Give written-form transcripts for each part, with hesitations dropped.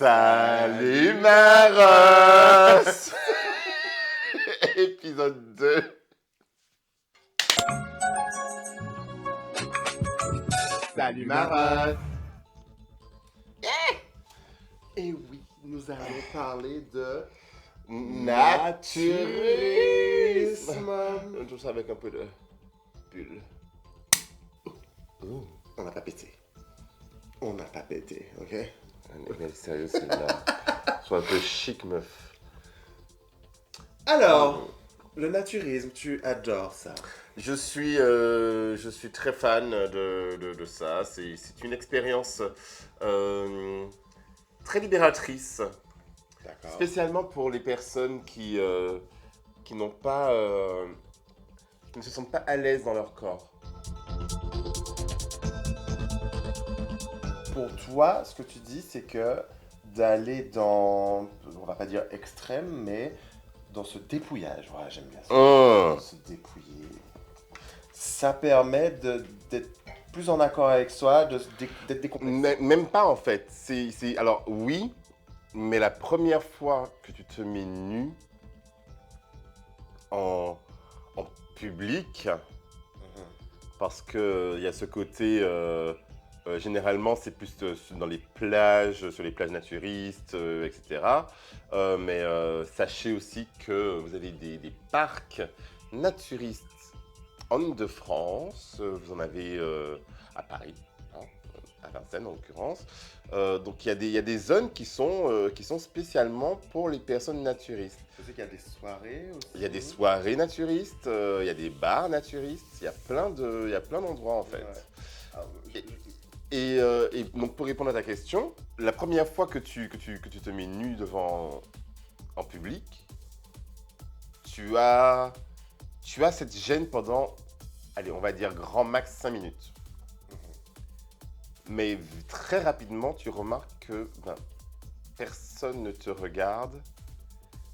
Salut Maros. Épisode 2. Salut Maros. Et oui, nous allons parler de naturisme. Tout ça avec un peu de bulle. On n'a pas pété. On n'a pas pété, ok? Mais sérieux, celle-là. Sois un peu chic, meuf. Alors, le naturisme, tu adores ça. Je suis très fan de ça. C'est une expérience très libératrice. D'accord. Spécialement pour les personnes qui n'ont pas, qui ne se sentent pas à l'aise dans leur corps. Pour toi, ce que tu dis, c'est que d'aller dans, on va pas dire extrême, mais dans ce dépouillage, voilà, j'aime bien ça, se dépouiller, ça permet d'être plus en accord avec soi, d'être décomplexé. Même pas en fait. Alors oui, mais la première fois que tu te mets nu en public, parce qu'il y a ce côté, généralement c'est plus dans les plages, sur les plages naturistes, etc. Mais sachez aussi que vous avez des parcs naturistes en Ile-de-France, vous en avez à Paris, hein, à Vincennes en l'occurrence. Donc il y a des zones qui sont spécialement pour les personnes naturistes. Je sais qu'il y a des soirées aussi. Il y a des soirées naturistes, il y a des bars naturistes, il y a plein d'endroits en fait. Ouais. Alors, Et donc pour répondre à ta question, la première fois que tu te mets nu en public, tu as cette gêne pendant, allez, on va dire grand max 5 minutes. Mais très rapidement, tu remarques que personne ne te regarde,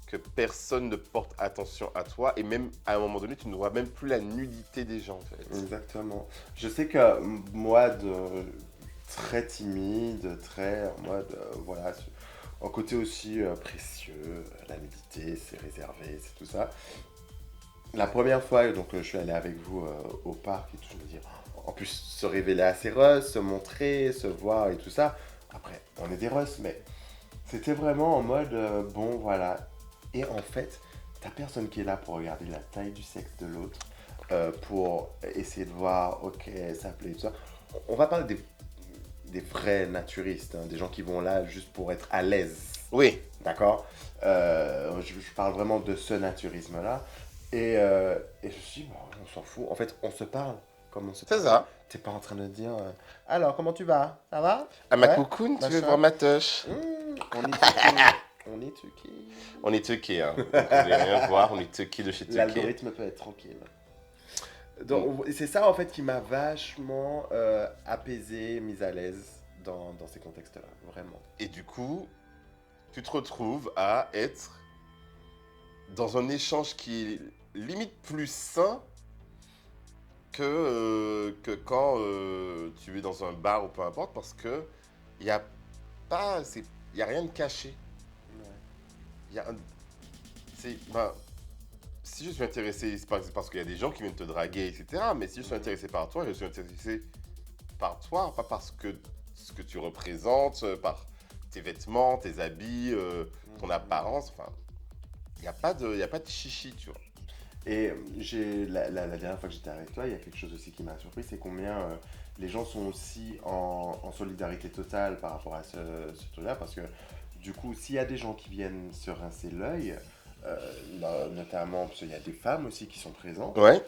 que personne ne porte attention à toi, et même à un moment donné, tu ne vois même plus la nudité des gens en fait. Exactement. Je sais que moi, très timide, très en mode, voilà, en côté aussi précieux, la nudité, c'est réservé, c'est tout ça. La première fois, donc je suis allé avec vous au parc et tout, je me dis, en plus se révéler assez Russ, se montrer, se voir et tout ça. Après, on est des Russ, mais c'était vraiment en mode, bon voilà. Et en fait, t'as personne qui est là pour regarder la taille du sexe de l'autre, pour essayer de voir, ok, ça plaît, tout ça. On va parler des vrais naturistes, hein, des gens qui vont là juste pour être à l'aise. Oui. D'accord. Je parle vraiment de ce naturisme-là. Et je me suis dit, bon, on s'en fout. En fait, on se parle comme on se parle. C'est ça. T'es pas en train de dire, alors, comment tu vas? Ça va? À ma Ouais, coucoune, tu veux machin. voir ma toche? On est tuqué. On est tuqué. On est tuqué, hein. Donc, vous voulez rien voir, on est tuqué de chez tuqué. L'algorithme peut être tranquille. Donc, c'est ça, en fait, qui m'a vachement apaisé, mise à l'aise dans ces contextes-là. Vraiment. Et du coup, tu te retrouves à être dans un échange qui est limite plus sain que quand tu es dans un bar ou peu importe, parce que il n'y a rien de caché. Ouais. Si je suis intéressé, c'est parce qu'il y a des gens qui viennent te draguer, etc. Mais si je suis intéressé par toi, je suis intéressé par toi, pas parce que ce que tu représentes, par tes vêtements, tes habits, ton apparence. Enfin, il n'y a pas de chichi, tu vois. Et la dernière fois que j'étais avec toi, il y a quelque chose aussi qui m'a surpris, c'est combien les gens sont aussi en solidarité totale par rapport à ce truc-là, parce que du coup, s'il y a des gens qui viennent se rincer l'œil, notamment parce qu'il y a des femmes aussi qui sont présentes, Ouais.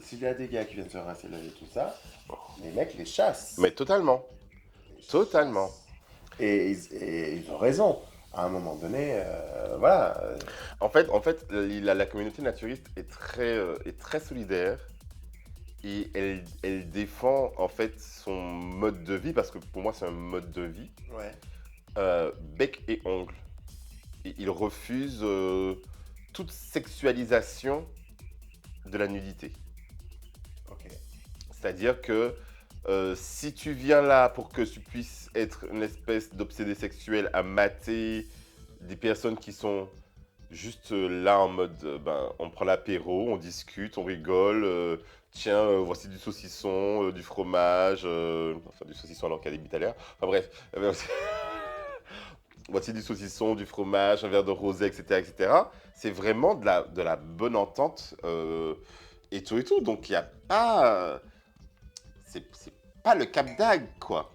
s'il y a des gars qui viennent se rincer l'œil et tout ça, les mecs les chassent. Mais totalement. Les Totalement. chassent. Et ils ont raison. À un moment donné, voilà. En fait, la communauté naturiste est très solidaire et elle défend en fait son mode de vie, parce que pour moi c'est un mode de vie, Ouais. bec et ongle. Et il refuse toute sexualisation de la nudité. Ok. C'est-à-dire que Si tu viens là pour que tu puisses être une espèce d'obsédé sexuel à mater des personnes qui sont juste là en mode, ben, on prend l'apéro, on discute, on rigole, tiens, voici du saucisson, du fromage, enfin du saucisson alors qu'il y a des bites à l'air. Enfin bref, voici du saucisson, du fromage, un verre de rosé, etc., etc. C'est vraiment de la bonne entente et tout et tout. Donc il n'y a pas, c'est pas le Cap d'Agde, quoi.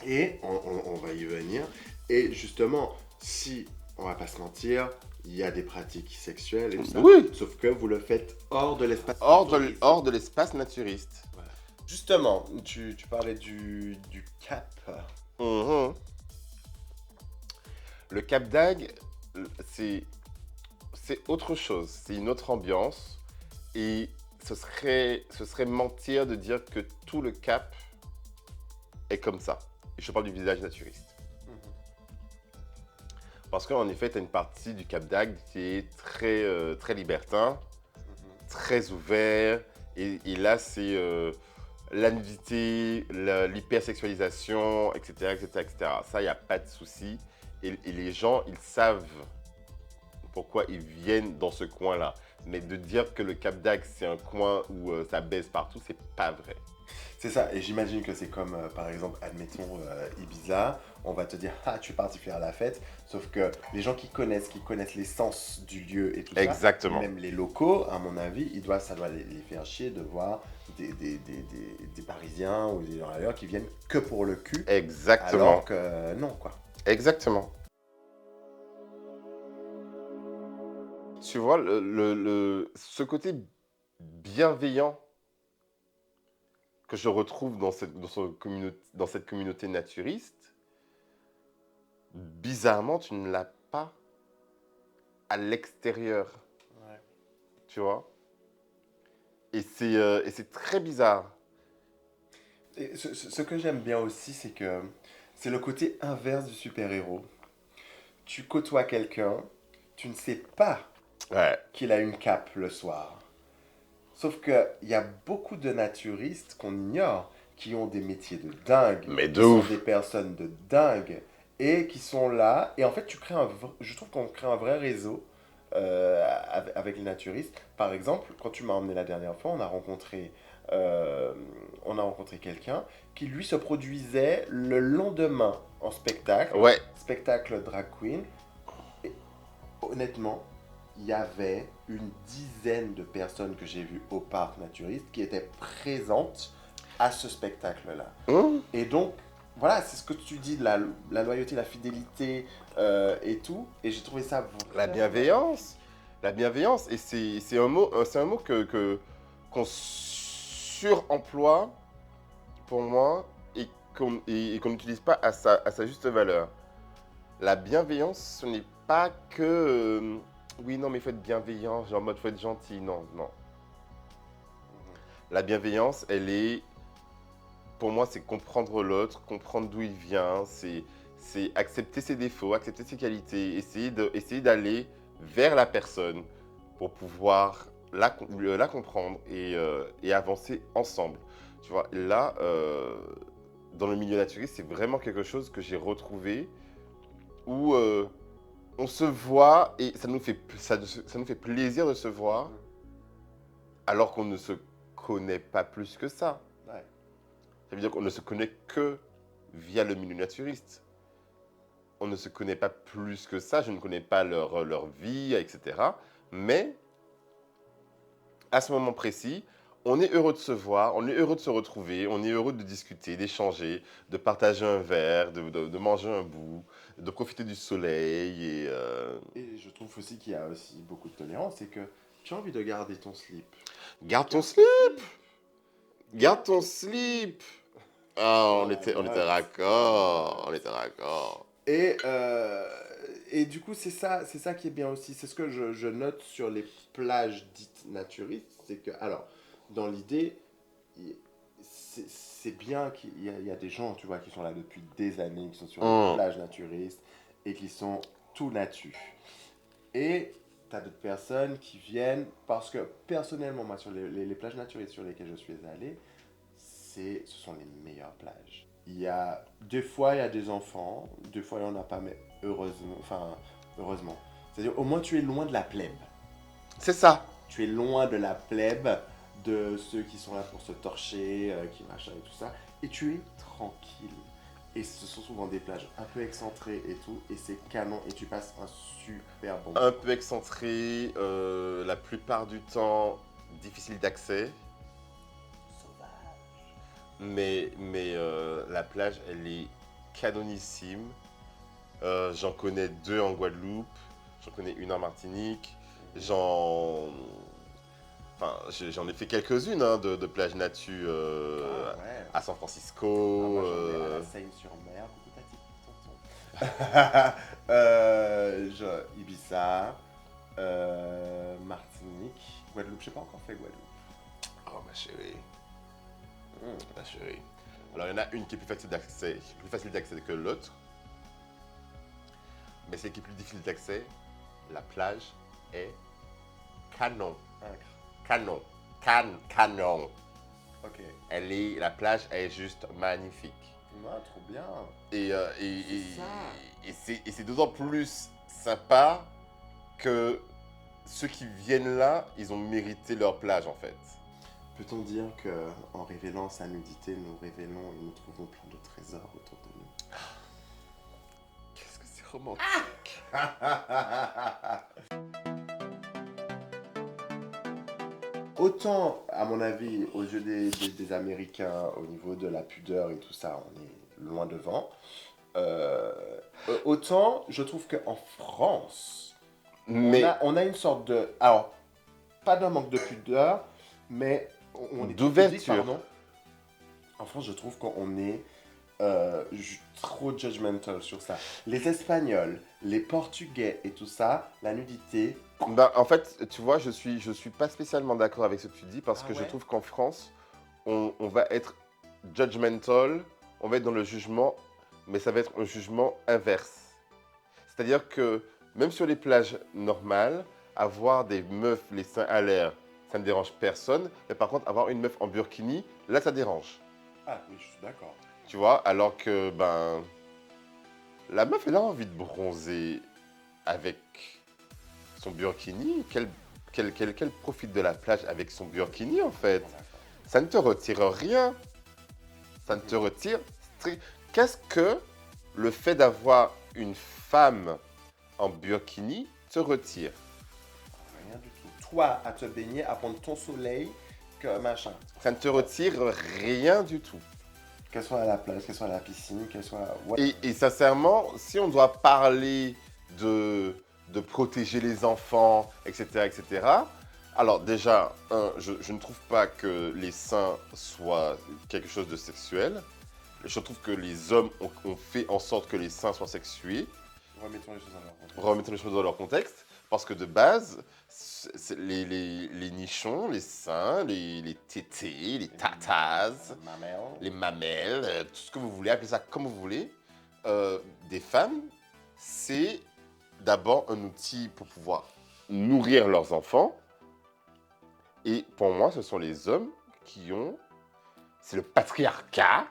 Et on va y venir. Et justement, si, on va pas se mentir, il y a des pratiques sexuelles et tout ça. Oui, Sauf que vous le faites hors de l'espace. hors de l'espace naturiste. Voilà. Justement, tu parlais du cap. Mhm. Le Cap d'Agde, c'est c'est autre chose, c'est une autre ambiance. Et ce serait mentir de dire que tout le Cap est comme ça. Et je parle du village naturiste. Parce qu'en effet, tu as une partie du Cap d'Agde qui est très libertin, très ouvert. Et là, c'est la nudité, l'hypersexualisation, etc., etc., etc. Ça, il n'y a pas de souci. Et les gens, ils savent pourquoi ils viennent dans ce coin-là. Mais de dire que le Cap d'Agde, c'est un coin où ça baisse partout, c'est pas vrai. C'est ça, et j'imagine que c'est comme, par exemple, admettons Ibiza, on va te dire, ah, tu es parti faire la fête, sauf que les gens qui connaissent l'essence du lieu et tout ça, Exactement. même les locaux, à mon avis, ça doit les faire chier de voir des Parisiens ou des gens ailleurs qui viennent que pour le cul, Exactement. alors que non, quoi. Exactement. Tu vois, ce côté bienveillant que je retrouve dans cette communauté naturiste, bizarrement, tu ne l'as pas à l'extérieur, Ouais. tu vois. Et c'est très bizarre. Et ce que j'aime bien aussi, c'est que c'est le côté inverse du super-héros. Tu côtoies quelqu'un, tu ne sais pas Ouais. qu'il a une cape le soir. Sauf qu'il y a beaucoup de naturistes qu'on ignore, qui ont des métiers de dingue, Mais qui de sont ouf. des personnes de dingue, et qui sont là. Et en fait, je trouve qu'on crée un vrai réseau avec les naturistes. Par exemple, quand tu m'as emmené la dernière fois, euh, on a rencontré quelqu'un qui, lui, se produisait le lendemain en spectacle, Ouais. spectacle drag queen. Et honnêtement, il y avait une dizaine de personnes que j'ai vues au parc naturiste qui étaient présentes à ce spectacle-là. Hum. Et donc, voilà, c'est ce que tu dis, la loyauté, la fidélité et tout. Et j'ai trouvé ça La vraiment... bienveillance. La bienveillance. Et c'est un mot qu'on suremploie pour moi et qu'on n'utilise pas à sa juste valeur. La bienveillance, ce n'est pas que oui, non, mais il faut être bienveillant, genre en mode faut être gentil. Non, non. La bienveillance, elle est, pour moi, c'est comprendre l'autre, comprendre d'où il vient, c'est accepter ses défauts, accepter ses qualités, essayer d'aller vers la personne pour pouvoir la comprendre et avancer ensemble. Tu vois, là, dans le milieu naturiste, c'est vraiment quelque chose que j'ai retrouvé où on se voit et ça nous fait plaisir de se voir alors qu'on ne se connaît pas plus que ça. Ouais. Ça veut dire qu'on ne se connaît que via le milieu naturiste. On ne se connaît pas plus que ça, je ne connais pas leur vie, etc. Mais à ce moment précis, on est heureux de se voir, on est heureux de se retrouver, on est heureux de discuter, d'échanger, de partager un verre, de manger un bout, de profiter du soleil. Et je trouve aussi qu'il y a aussi beaucoup de tolérance, c'est que tu as envie de garder ton slip. Garde ton slip! Garde ton slip! Ah, on était Voilà. raccord, on était raccord. Et du coup, c'est ça qui est bien aussi. C'est ce que je note sur les plages dites naturistes. C'est que, alors, dans l'idée, c'est bien qu'il y a des gens, tu vois, qui sont là depuis des années, qui sont sur les Hum. plages naturistes et qui sont tout natu. Et tu as d'autres personnes qui viennent parce que, personnellement, moi, sur les plages naturistes sur lesquelles je suis allé, ce sont les meilleures plages. Il y a, des fois, il y a des enfants, des fois, il n'y en a pas, mais heureusement. C'est-à-dire, au moins, tu es loin de la plèbe. C'est ça. Tu es loin de la plèbe, de ceux qui sont là pour se torcher, qui machin et tout ça. Et tu es tranquille. Et ce sont souvent des plages un peu excentrées et tout. Et c'est canon. Et tu passes un super bon Un peu excentré, la plupart du temps difficile d'accès. Mais la plage, elle est canonissime. J'en connais 2 en Guadeloupe, j'en connais une en Martinique. J'en ai fait quelques-unes hein, de plages nature Ouais. à San Francisco. Moi, j'en ai à la Seine-sur-Mer. Coucou, Tati, tonton. Ibiza, Martinique, Guadeloupe. J'ai pas encore fait Guadeloupe. Oh ma chérie, ma chérie. Alors il y en a une qui est plus facile d'accès que l'autre. Mais celle qui est plus difficile d'accès, la plage est canon. Canon. Canon. Ok. La plage est juste magnifique. Ah, trop bien. Et c'est d'autant plus sympa que ceux qui viennent là, ils ont mérité leur plage en fait. Peut-on dire que en révélant sa nudité, nous révélons et nous trouvons plein de trésors autour de nous? Qu'est-ce que c'est romantique. Autant, à mon avis, aux yeux des Américains, au niveau de la pudeur et tout ça, on est loin devant. Autant, je trouve qu'en France, Mais on a une sorte de... Alors, pas d'un manque de pudeur, mais on est d'ouverture. pudique, pardon. En France, je trouve qu'on est trop judgmental sur ça. Les Espagnols, les Portugais et tout ça, la nudité... bah, en fait, tu vois, je suis pas spécialement d'accord avec ce que tu dis parce Ah que je ouais? trouve qu'en France, on va être judgmental, on va être dans le jugement, mais ça va être un jugement inverse. C'est-à-dire que même sur les plages normales, avoir des meufs les seins à l'air, ça ne dérange personne. Mais par contre, avoir une meuf en burkini, là, ça dérange. Ah oui, je suis d'accord. Tu vois, alors que, ben, la meuf, elle a envie de bronzer avec son burkini. Qu'elle profite de la plage avec son burkini, en fait. Ça ne te retire rien. Ça ne te retire... Qu'est-ce que le fait d'avoir une femme en burkini te retire? Rien du tout. Toi, à te baigner, à prendre ton soleil, que machin. Ça ne te retire rien du tout. Qu'elle soit à la plage, qu'elle soit à la piscine, qu'elle soit... Et sincèrement, si on doit parler de protéger les enfants, etc., alors déjà, je ne trouve pas que les seins soient quelque chose de sexuel. Je trouve que les hommes ont fait en sorte que les seins soient sexués. Remettons les choses dans leur contexte. Remettons les choses dans leur contexte. Parce que de base, les nichons, les seins, les tétés, les tatas, les mamelles, tout ce que vous voulez, appelez ça comme vous voulez, des femmes, c'est d'abord un outil pour pouvoir nourrir leurs enfants. Et pour moi, ce sont les hommes qui ont... C'est le patriarcat.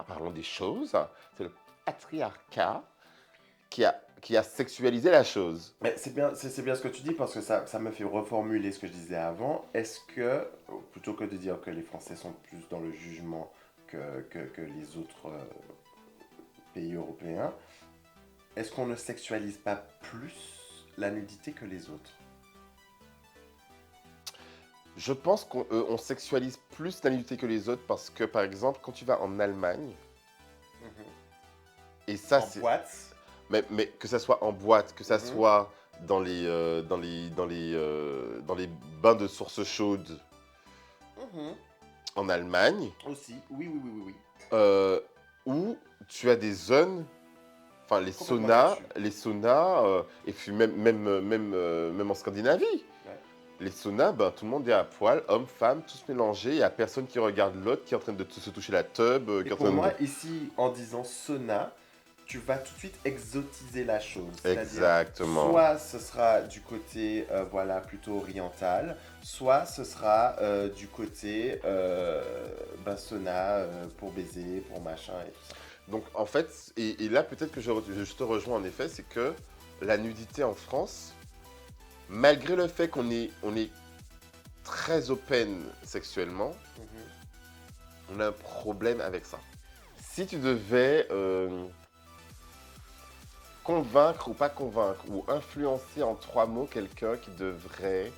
Parlons des choses. C'est le patriarcat qui a sexualisé la chose. Mais c'est bien ce que tu dis parce que ça me fait reformuler ce que je disais avant. Est-ce que, plutôt que de dire que les Français sont plus dans le jugement que les autres pays européens, est-ce qu'on ne sexualise pas plus la nudité que les autres? Je pense qu'on sexualise plus la nudité que les autres parce que, par exemple, quand tu vas en Allemagne, et ça c'est... En boîte. Mais que ça soit en boîte, que ça soit dans les bains de source chaude en Allemagne. Aussi, oui. Où tu as des zones, enfin les saunas, et puis même en Scandinavie. Ouais. Les saunas, ben, tout le monde est à poil, hommes, femmes, tous mélangés. Il n'y a personne qui regarde l'autre, qui est en train de se toucher la teub. Et pour moi, ici, en disant sauna, tu vas tout de suite exotiser la chose. Exactement. Soit ce sera du côté voilà, plutôt oriental, soit ce sera du côté sauna pour baiser, pour machin et tout ça. Donc en fait, et là peut-être que je te rejoins en effet, c'est que la nudité en France, malgré le fait on est très open sexuellement, on a un problème avec ça. Si tu devais convaincre ou pas convaincre, ou influencer en 3 mots quelqu'un qui devrait,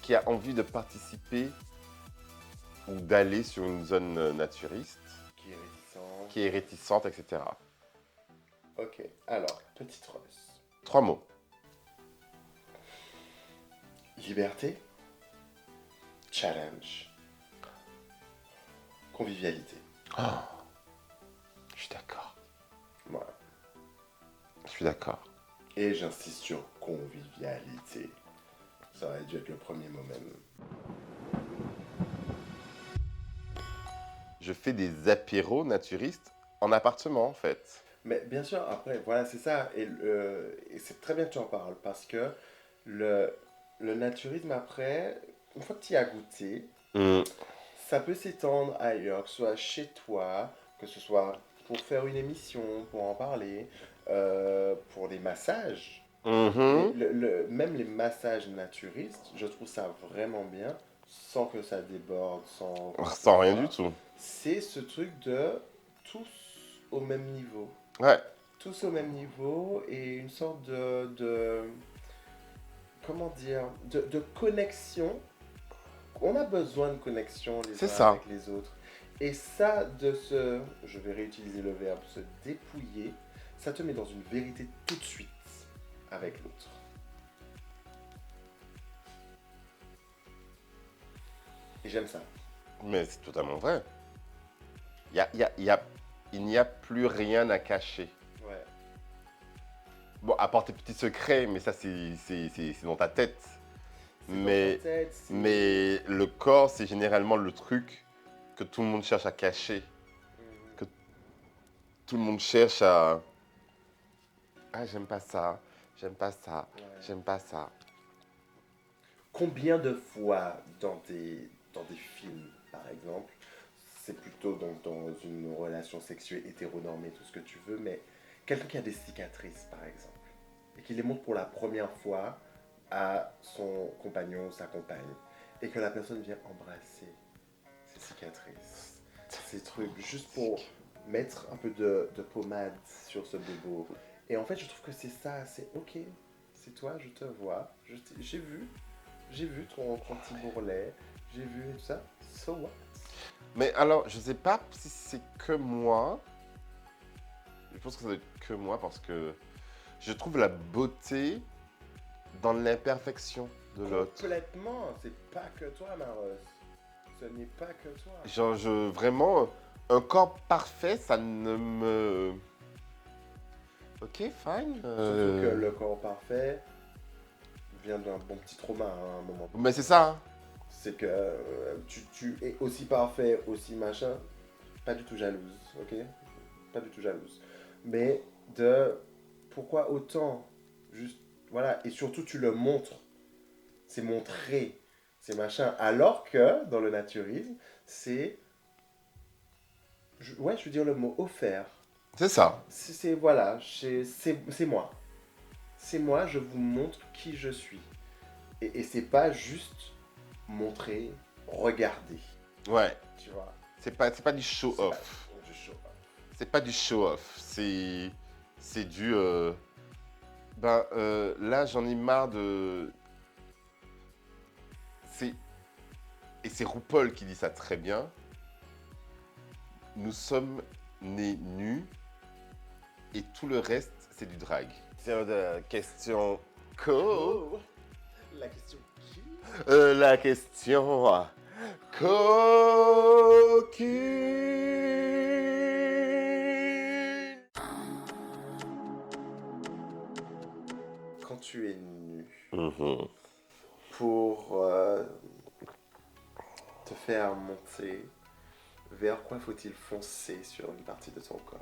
qui a envie de participer ou d'aller sur une zone naturiste, qui est réticente, etc. Ok, alors, petite Rose. 3 mots. Liberté, challenge, convivialité. Oh, je suis d'accord. Voilà. Je suis d'accord. Et j'insiste sur convivialité. Ça aurait dû être le premier mot même. Je fais des apéros naturistes en appartement, en fait. Mais bien sûr, après, voilà, c'est ça. Et c'est très bien que tu en parles parce que le naturisme, après, une fois que tu y as goûté, ça peut s'étendre ailleurs, que ce soit chez toi, que ce soit pour faire une émission, pour en parler, pour les massages. Même les massages naturistes, je trouve ça vraiment bien, sans que ça déborde, Sans rien du tout. C'est ce truc de tous au même niveau. Ouais. Tous au même niveau et une sorte comment dire, de connexion. On a besoin de connexion les uns avec les autres. Et ça, je vais réutiliser le verbe, se dépouiller, ça te met dans une vérité tout de suite avec l'autre. Et j'aime ça. Mais c'est totalement vrai. Il n'y a plus rien à cacher. Ouais. Bon, à part tes petits secrets, mais ça, c'est dans ta tête. Mais le corps, c'est généralement le truc que tout le monde cherche à cacher. Que tout le monde cherche à... Ah, j'aime pas ça, j'aime pas ça, j'aime pas ça. Combien de fois dans des films, par exemple, c'est plutôt dans une relation sexuelle hétéronormée, tout ce que tu veux, mais quelqu'un qui a des cicatrices, par exemple, et qui les montre pour la première fois à son compagnon ou sa compagne, et que la personne vient embrasser ces cicatrices, ces trucs, juste pour mettre un peu de pommade sur ce bobo. Et en fait, je trouve que c'est ça, c'est ok, c'est toi, je te vois, j'ai vu ton petit bourrelet, j'ai vu tout ça, so what? Mais alors, je sais pas si c'est que moi. Je pense que ça doit être que moi parce que je trouve la beauté dans l'imperfection de l'autre. Complètement, c'est pas que toi, Maros. Ce n'est pas que toi. Genre, vraiment, un corps parfait, ça ne me... Ok, fine. Surtout que le corps parfait vient d'un bon petit trauma à un moment. Mais c'est ça. Hein. C'est que tu es aussi parfait, aussi machin, pas du tout jalouse, ok? Pas du tout jalouse. Mais pourquoi autant? Juste, voilà, et surtout tu le montres. C'est montrer, c'est machin. Alors que dans le naturisme, c'est, je veux dire le mot offert. C'est ça. Voilà, c'est moi. C'est moi, je vous montre qui je suis. Et c'est pas juste montrer, regarder. Ouais. Tu vois. C'est pas du show-off. C'est pas du show-off. C'est du... là, j'en ai marre de... Et c'est RuPaul qui dit ça très bien. Nous sommes nés nus et tout le reste, c'est du drag. C'est la question La question qui? La question coquine. Quand tu es nu Mm-hmm. pour te faire monter vers quoi faut-il foncer sur une partie de ton corps?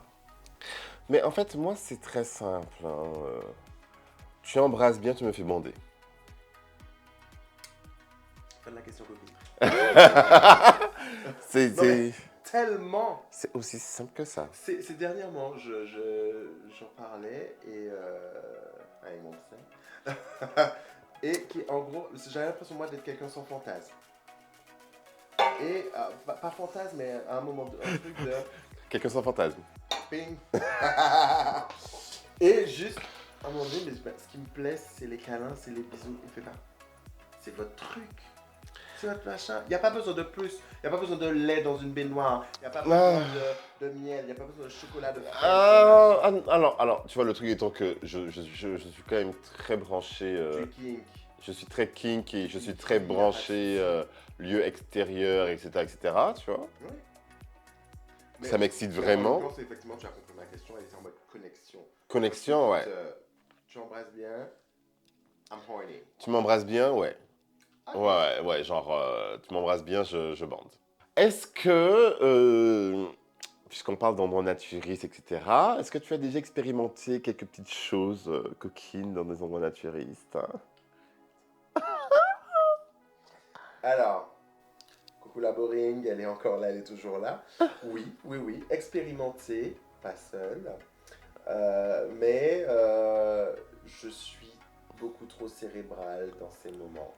Mais en fait, moi, c'est très simple, hein, tu embrasses bien, tu me fais bander. Fin de la question copine. C'est Non, mais tellement. c'est aussi simple que ça. C'est dernièrement, j'en parlais et avec mon sein. Et qui, en gros, j'avais l'impression moi d'être quelqu'un sans fantasme. Et pas fantasme, mais à un moment, un truc de Quelqu'un sans fantasme. ping. Et juste, à un moment donné, ce qui me plaît, c'est les câlins, c'est les bisous. Il fait pas. C'est votre truc. C'est votre machin. Il n'y a pas besoin de plus. Il n'y a pas besoin de lait dans une baignoire. Il n'y a pas besoin de miel. Il n'y a pas besoin de chocolat, de fraises. Alors, tu vois, le truc étant que je suis quand même très branché. Du kink. Je suis très kink et je suis très branché lieu extérieur, etc., tu vois. Oui. Ça m'excite Mais vraiment. en l'occurrence, effectivement, tu as compris ma question. Elle était en mode connexion. Connexion, ouais. Tu embrasses bien. I'm horny. Tu m'embrasses bien, ouais. Ah, Ouais, genre, tu m'embrasses bien, je bande. Est-ce que, puisqu'on parle d'endroits naturistes, etc., est-ce que tu as déjà expérimenté quelques petites choses coquines dans des endroits naturistes, hein? Alors, coucou la boring, elle est encore là, elle est toujours là. Oui, expérimenté, pas seul. Mais je suis beaucoup trop cérébral dans ces moments.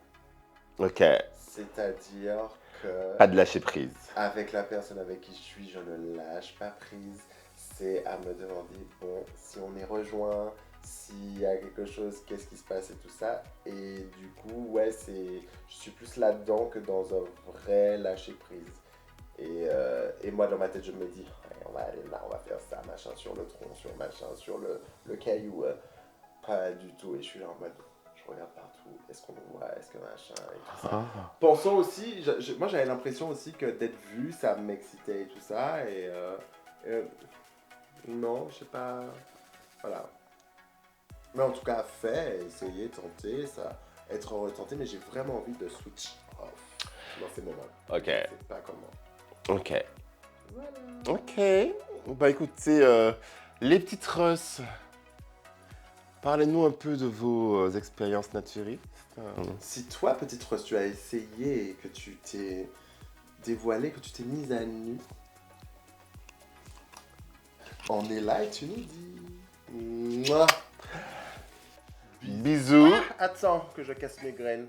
Ok, C'est-à-dire que pas de lâcher prise. avec la personne avec qui je suis, je ne lâche pas prise. C'est à me demander, bon, si on est rejoint, s'il y a quelque chose, qu'est-ce qui se passe et tout ça. Et du coup, ouais, je suis plus là-dedans que dans un vrai lâcher prise. Et moi, dans ma tête, je me dis, ouais, on va aller là, on va faire ça, machin, sur le tronc, sur machin, sur le caillou. Pas du tout. Et je suis là en mode, je regarde partout, est-ce qu'on me voit, est-ce que machin, et tout ça. Ah. Pensons aussi, moi j'avais l'impression aussi que d'être vu, ça m'excitait et tout ça. Non, je sais pas. Voilà. Mais en tout cas, essayer, tenter, ça, être retenté, mais j'ai vraiment envie de switch off dans ces moments. Ok, Je sais pas comment. ok, Voilà. ok. Bah écoutez, les petites Russes, parlez-nous un peu de vos expériences naturistes. Si toi, petite Rose, tu as essayé et que tu t'es dévoilé, que tu t'es mise à nu, on est là et tu nous dis. Mouah. Bisous. Attends que je casse mes graines.